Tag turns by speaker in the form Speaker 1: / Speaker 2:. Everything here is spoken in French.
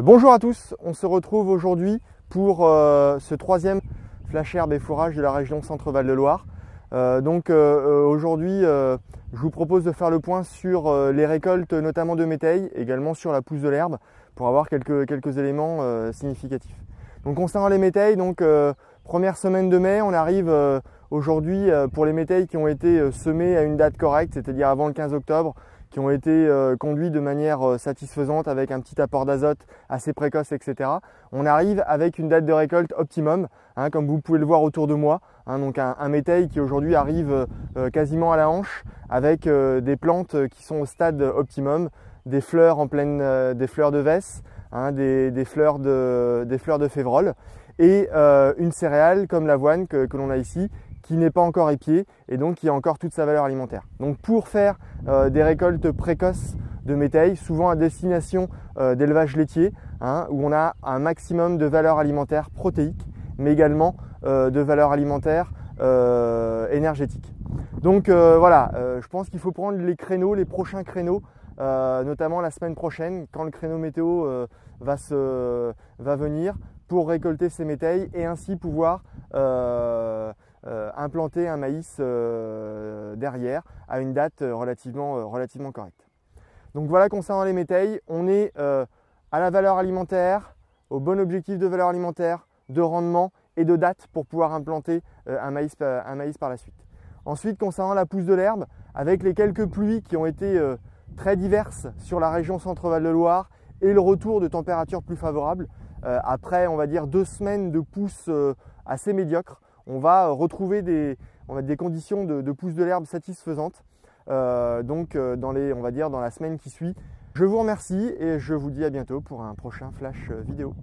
Speaker 1: Bonjour à tous, on se retrouve aujourd'hui pour ce troisième flash herbe et fourrage de la région Centre-Val de Loire. Aujourd'hui, je vous propose de faire le point sur les récoltes, notamment de métailles, également sur la pousse de l'herbe, pour avoir quelques éléments significatifs. Donc concernant les métailles, première semaine de mai, on arrive aujourd'hui pour les métailles qui ont été semées à une date correcte, c'est-à-dire avant le 15 octobre, qui ont été conduits de manière satisfaisante avec un petit apport d'azote assez précoce, etc. On arrive avec une date de récolte optimum, comme vous pouvez le voir autour de moi. Donc un métail qui aujourd'hui arrive quasiment à la hanche avec des plantes qui sont au stade optimum, des fleurs en pleine, des fleurs de vesse, des fleurs de févrole et une céréale comme l'avoine que l'on a ici, qui n'est pas encore épiée et donc qui a encore toute sa valeur alimentaire. Donc pour faire des récoltes précoces de métailles, souvent à destination d'élevage laitier, où on a un maximum de valeur alimentaire protéique, mais également de valeur alimentaire énergétique. Donc voilà, je pense qu'il faut prendre les créneaux, les prochains créneaux, notamment la semaine prochaine, quand le créneau météo va venir, pour récolter ces métailles et ainsi pouvoir implanter un maïs derrière à une date relativement correcte. Donc voilà, concernant les métailles, on est à la valeur alimentaire, au bon objectif de valeur alimentaire, de rendement et de date pour pouvoir implanter un maïs par la suite. Ensuite, concernant la pousse de l'herbe, avec les quelques pluies qui ont été très diverses sur la région Centre-Val de Loire et le retour de températures plus favorables, après on va dire 2 semaines de pousse assez médiocre, on va retrouver des conditions de pousse de l'herbe satisfaisantes dans la semaine qui suit. Je vous remercie et je vous dis à bientôt pour un prochain flash vidéo.